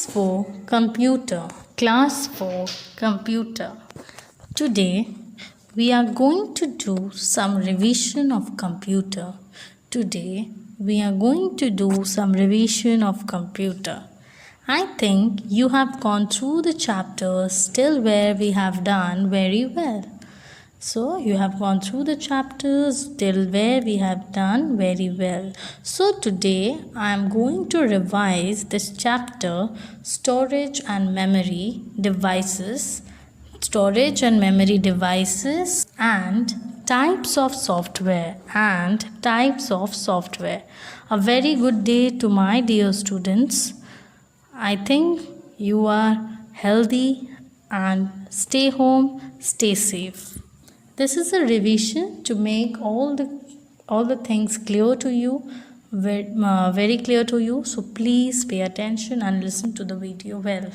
4 Computer. Class 4 Computer. Today we are going to do some revision of computer. Today we are going to do some revision of computer. I think you have gone through the chapters till where we have done very well. So you have gone through the chapters till where we have done very well. So today I am going to revise this chapter, storage and memory devices, and types of software A very good day to my dear students. I think you are healthy and stay home, stay safe. This is a revision to make all the things clear to you, very clear to you. So please pay attention and listen to the video well.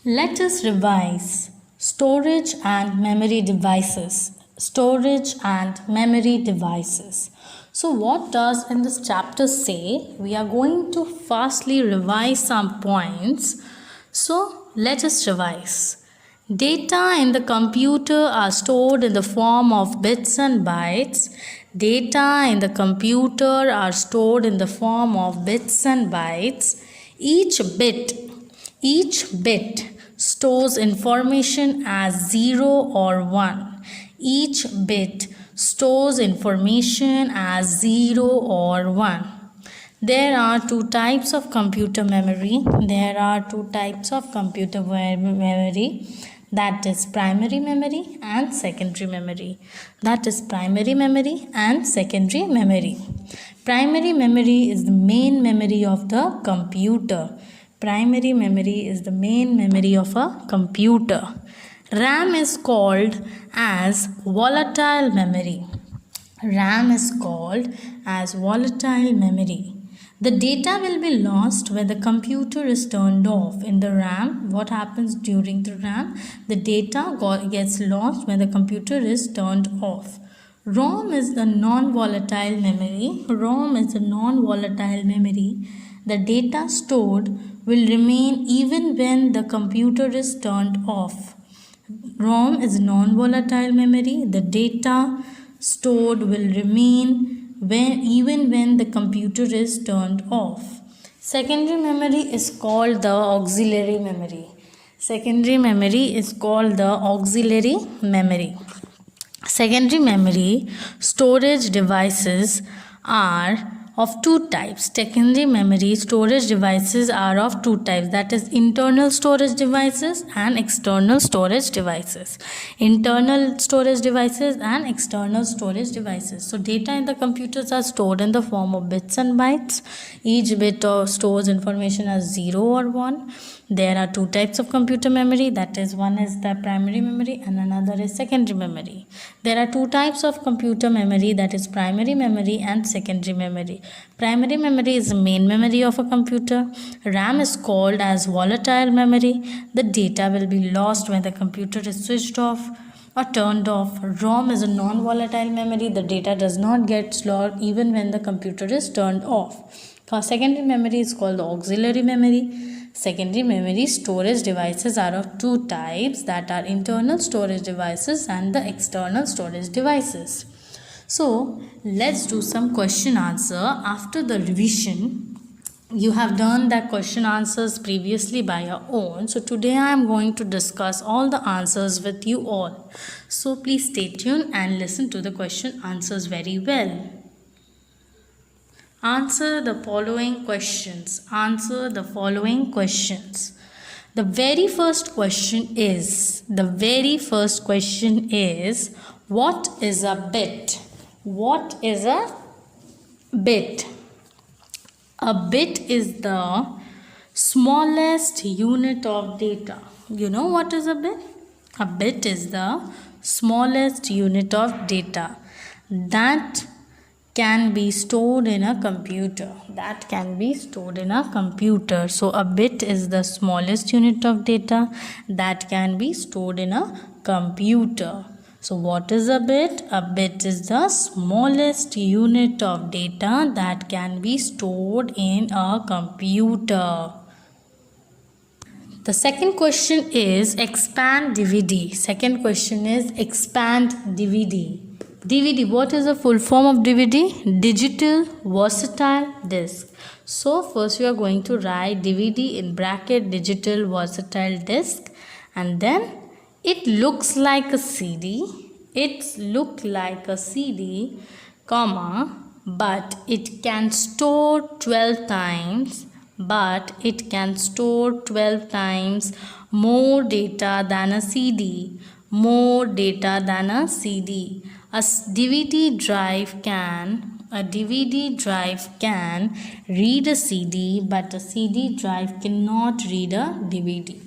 Let us revise storage and memory devices. Storage and memory devices. So what does in this chapter say? We are going to fastly revise some points. So let us revise. Data in the computer are stored in the form of bits and bytes. Data in the computer are stored in the form of bits and bytes. Each bit stores information as 0 or 1. Each bit stores information as 0 or 1. There are two types of computer memory. That is primary memory and secondary memory. Primary memory is the main memory of the computer. RAM is called as volatile memory. The data will be lost when the computer is turned off. In the RAM, what happens during the RAM? The data gets lost when the computer is turned off. ROM is the non-volatile memory. The data stored will remain even when the computer is turned off. ROM is non-volatile memory. The data stored will remain even when the computer is turned off. Secondary memory is called the auxiliary memory. Secondary memory storage devices are of two types. Secondary memory storage devices are of two types, that is internal storage devices and external storage devices. So data in the computers are stored in the form of bits and bytes. Each bit stores information as 0 or 1. There are two types of computer memory, that is one is the primary memory and another is secondary memory. There are two types of computer memory, that is primary memory and secondary memory. Primary memory is the main memory of a computer. RAM is called as volatile memory. The data will be lost when the computer is switched off or turned off. ROM is a non-volatile memory. The data does not get lost even when the computer is turned off. For secondary memory is called the auxiliary memory. Secondary memory storage devices are of two types, that are internal storage devices and the external storage devices. So let's do some question answer after the revision. You have done the question answers previously by your own. So today I am going to discuss all the answers with you all. So please stay tuned and listen to the question answers very well. Answer the following questions. The very first question is, what is a bit? A bit is the smallest unit of data. You know what is a bit? A bit is the smallest unit of data that can be stored in a computer. So a bit is the smallest unit of data that can be stored in a computer. So what is a bit? A bit is the smallest unit of data that can be stored in a computer. The second question is expand DVD. Second question is expand DVD. DVD, what is the full form of DVD? Digital Versatile Disc. So first we are going to write DVD in bracket digital versatile disc, and then it looks like a CD. It looks like a CD, comma, but it can store 12 times more data than a CD. More data than a CD. A DVD drive can read a CD, but a CD drive cannot read a DVD.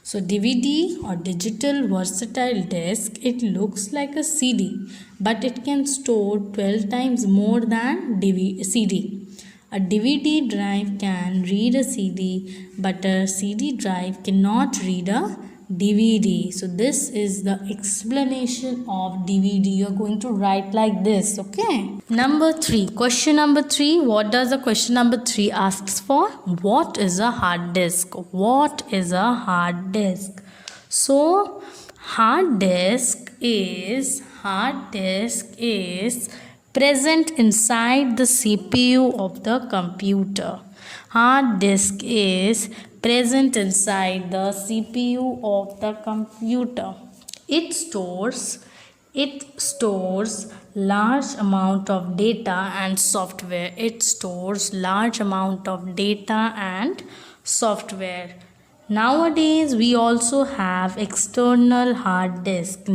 So DVD or digital versatile disc, it looks like a CD, but it can store 12 times more than CD. A DVD drive can read a CD, but a CD drive cannot read a DVD. So this is the explanation of DVD. You are going to write like this, okay? Number 3. Question number 3. What does the question number 3 asks for? What is a hard disk? What is a hard disk? So hard disk is present inside the CPU of the computer. Hard disk is present inside the CPU of the computer. It stores large amount of data and software. It stores large amount of data and software. Nowadays we also have external hard disk.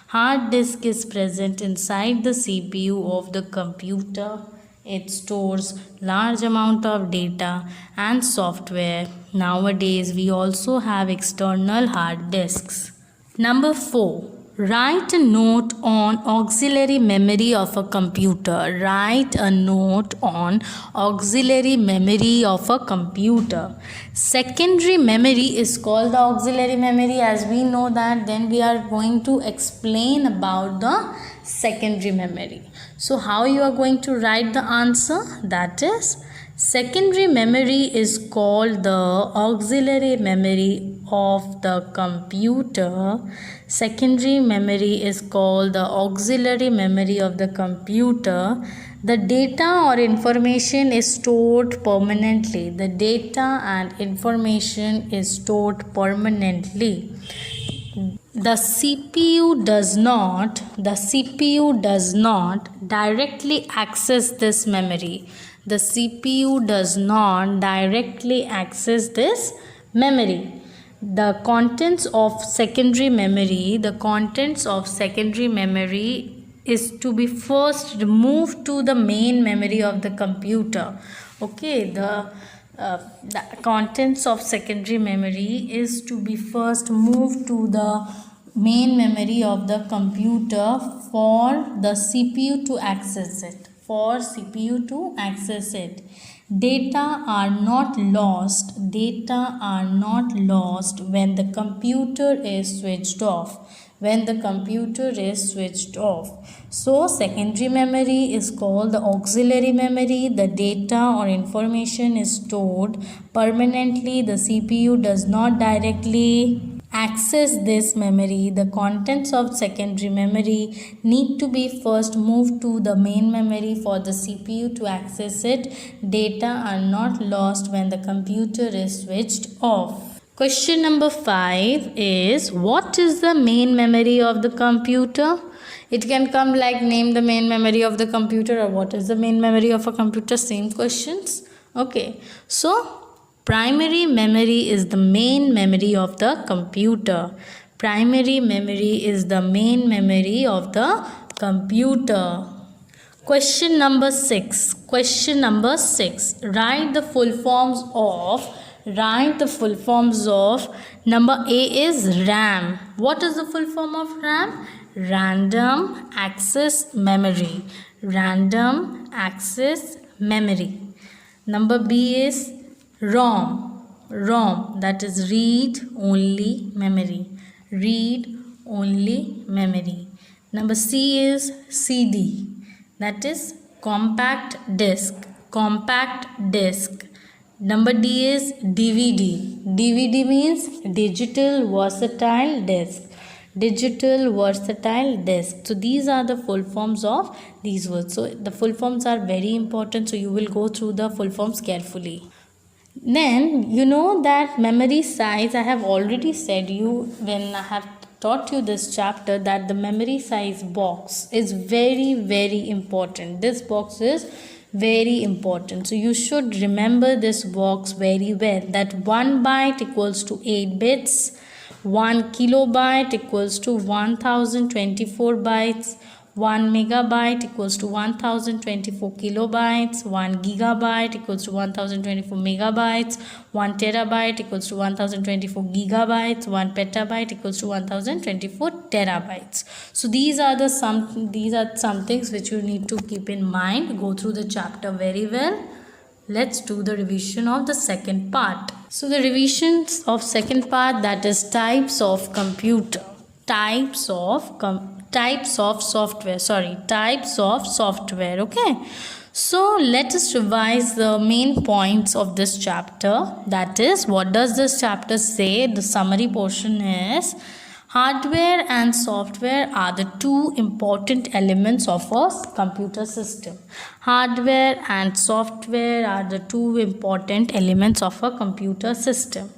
Hard disk is present inside the CPU of the computer. It stores large amount of data and software. Nowadays we also have external hard disks. Number 4. Write a note on auxiliary memory of a computer. Write a note on auxiliary memory of a computer. Secondary memory is called the auxiliary memory, as we know that. Then we are going to explain about the secondary memory. So how you are going to write the answer? That is, secondary memory is called the auxiliary memory of the computer. Secondary memory is called the auxiliary memory of the computer. The data or information is stored permanently. The data and information is stored permanently. The CPU does not directly access this memory. The CPU does not directly access this memory. The contents of secondary memory is to be first removed to the main memory of the computer. Okay, the contents of secondary memory is to be first moved to the main memory of the computer for the CPU to access it. Data are not lost when the computer is switched off. So secondary memory is called the auxiliary memory. The data or information is stored permanently. The CPU does not directly access this memory. The contents of secondary memory need to be first moved to the main memory for the CPU to access it. Data are not lost when the computer is switched off. Question number 5 is, what is the main memory of the computer? It can come like name the main memory of the computer, or what is the main memory of a computer, same questions. Okay, so primary memory is the main memory of the computer. Primary memory is the main memory of the computer. Question number 6. Write the full forms of number A is RAM. What is the full form of RAM? Random access memory. Number B is ROM, that is read only memory. Number C is CD, that is compact disc. Number D is DVD. DVD means digital versatile disc. Digital versatile disc. So these are the full forms of these words. So the full forms are very important. So you will go through the full forms carefully. Then you know that memory size, I have already said you when I have taught you this chapter, that the memory size box is very important. This box is very important. So you should remember this box very well, that 1 byte equals to 8 bits, 1 kilobyte equals to 1024 bytes, 1 megabyte equals to 1024 kilobytes, 1 gigabyte equals to 1024 megabytes, 1 terabyte equals to 1024 gigabytes, 1 petabyte equals to 1024 terabytes. So these are some things which you need to keep in mind. Go through the chapter very well. Let's do the revision of the second part. So the revisions of second part, that is types of computer, types of software. Okay, so let us revise the main points of this chapter. That is, what does this chapter say? The summary portion is, hardware and software are the two important elements of a computer system. Hardware and software are the two important elements of a computer system.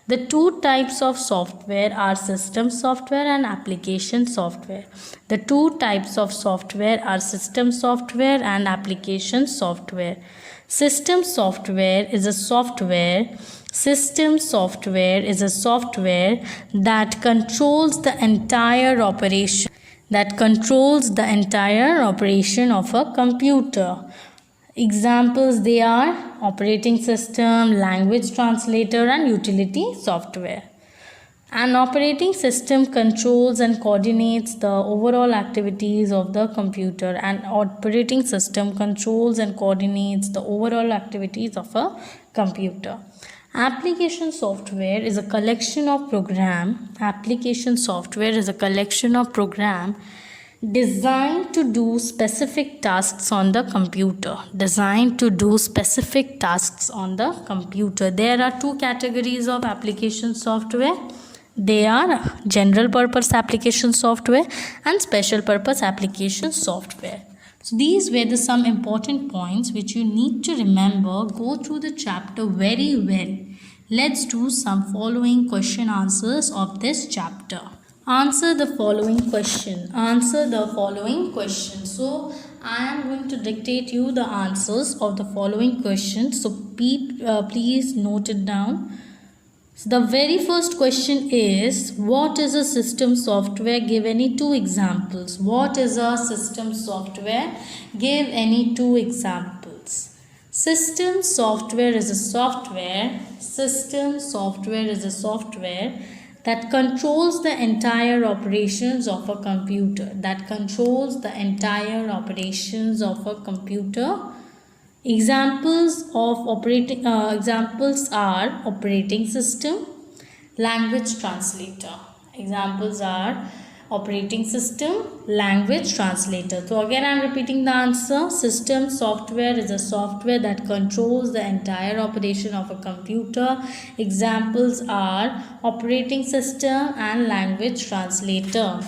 The two types of software are system software and application software. The two types of software are system software and application software. System software is a software that controls the entire operation of a computer. Examples, they are operating system, language translator, and utility software. An operating system controls and coordinates the overall activities of the computer. An operating system controls and coordinates the overall activities of a computer. Application software is a collection of program. Designed to do specific tasks on the computer. There are two categories of application software. They are general purpose application software and special purpose application software. So these were some important points which you need to remember. Go through the chapter very well. Let's do some following question answers of this chapter. Answer the following question. So I am going to dictate you the answers of the following questions. So please note it down. So the very first question is, what is a system software? Give any two examples. What is a system software? Give any two examples. System software is a software that controls the entire operations of a computer. Examples are operating system, language translator. So again I am repeating the answer. System software is a software that controls the entire operation of a computer. Examples are operating system and language translator.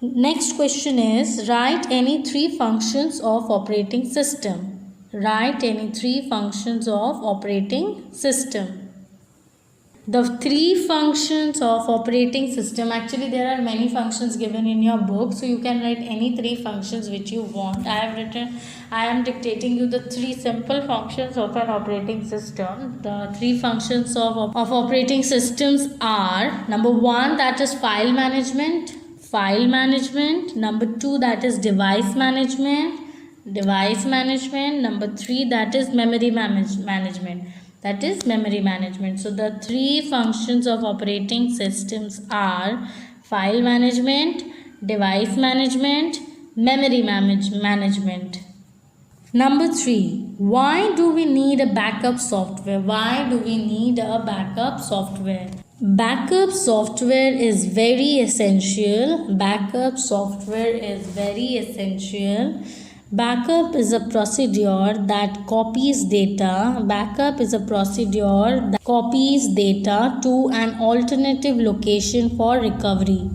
Next question is, write any three functions of operating system. The three functions of operating system, actually there are many functions given in your book, so you can write any three functions which you want. I am dictating you the three simple functions of an operating system. The three functions of operating systems are, number one, that is file management. Number two, that is device management. Number three, that is memory management. So the three functions of operating systems are file management, device management, memory management. Number three, why do we need a backup software? Backup software is very essential. Backup software is very essential. Backup is a procedure that copies data. Backup is a procedure that copies data to an alternative location for recovery.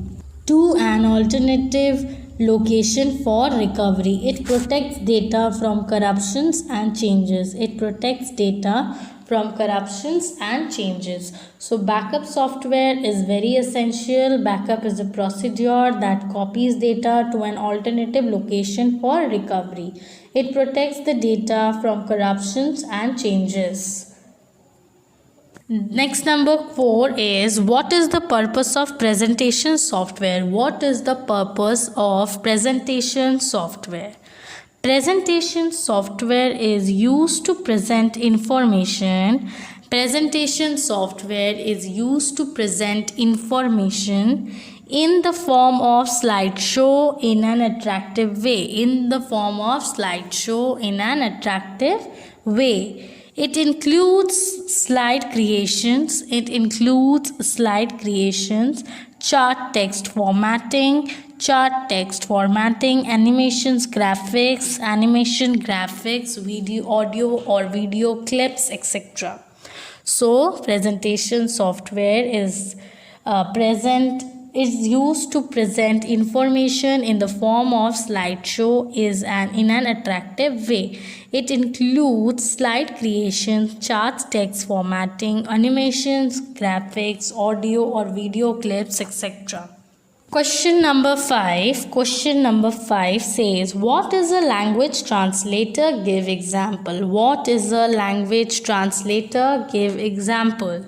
To an alternative location for recovery. It protects data from corruptions and changes. It protects data from corruptions and changes. So backup software is very essential. Backup is a procedure that copies data to an alternative location for recovery. It protects the data from corruptions and changes. Next, number 4 is, what is the purpose of presentation software? What is the purpose of presentation software? Presentation software is used to present information. Presentation software is used to present information in the form of slideshow in an attractive way. In the form of slideshow in an attractive way. It includes slide creations. It includes slide creations, chart text formatting, animation graphics, video, audio or video clips, etc. So presentation software is used to present information in the form of slideshow in an attractive way. It includes slide creation, charts, text formatting, animations, graphics, audio or video clips, etc. Question number 5 says, what is a language translator? Give example. What is a language translator? Give example.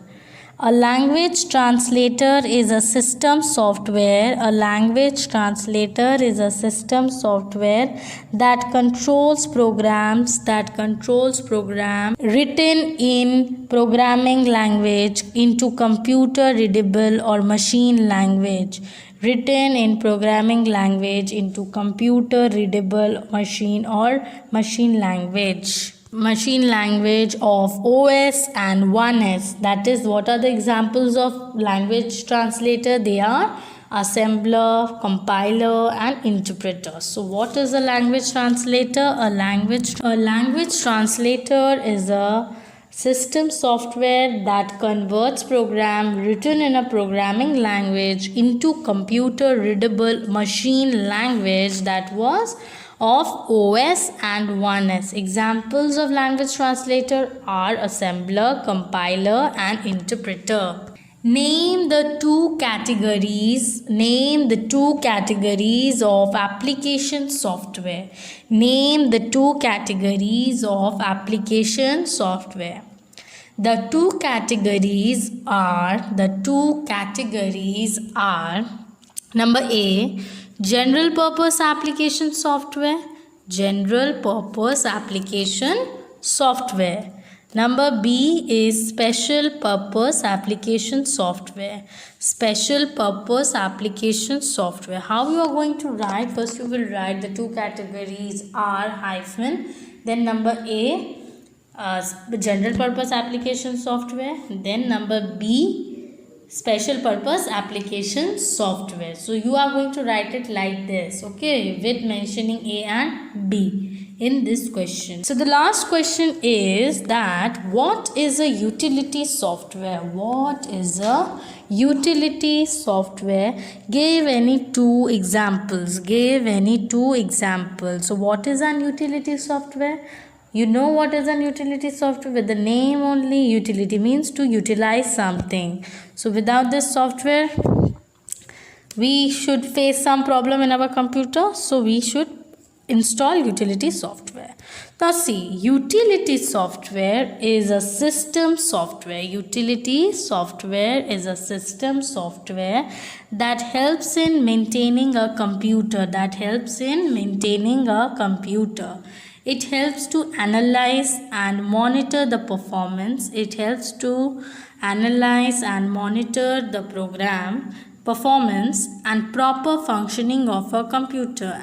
A language translator is a system software. A language translator is a system software that controls programs written in programming language into computer readable or machine language. Written in programming language into computer readable machine language. Machine language of OS and 1S. That is, what are the examples of language translator? They are assembler, compiler and interpreter. So what is a language translator? A language translator is a system software that converts program written in a programming language into computer readable machine language that was of OS and 1S. Examples of language translator are assembler, compiler and interpreter. Name the two categories of application software. Name the two categories of application software. The two categories are number A, general purpose application software. Number B is special purpose application software. How you are going to write? First you will write the two categories are hyphen, then number A, general purpose application software, then number B, special purpose application software. So you are going to write it like this, okay, with mentioning A and B in this question. So the last question is that, what is a utility software? What is a utility software? Give any two examples. So what is an utility software? You know what is an utility software? With the name only, utility means to utilize something. So without this software, we should face some problem in our computer. So we should install utility software. Now see, utility software is a system software. Utility software is a system software that helps in maintaining a computer. It helps to analyze and monitor the performance. It helps to analyze and monitor the program performance and proper functioning of a computer.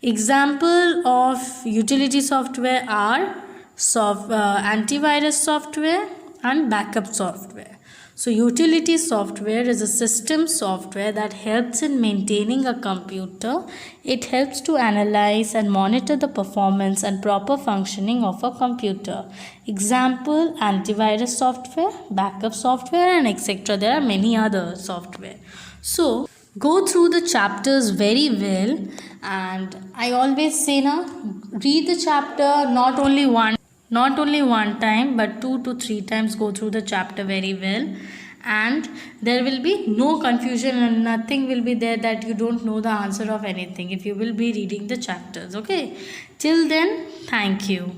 Example of utility software are antivirus software, and backup software. So utility software is a system software that helps in maintaining a computer. It helps to analyze and monitor the performance and proper functioning of a computer. Example, antivirus software, backup software, and etc. There are many other software. So go through the chapters very well, and I always say now, read the chapter not only one time but 2 to 3 times. Go through the chapter very well, and there will be no confusion and nothing will be there that you don't know the answer of anything if you will be reading the chapters. Okay, till then, thank you.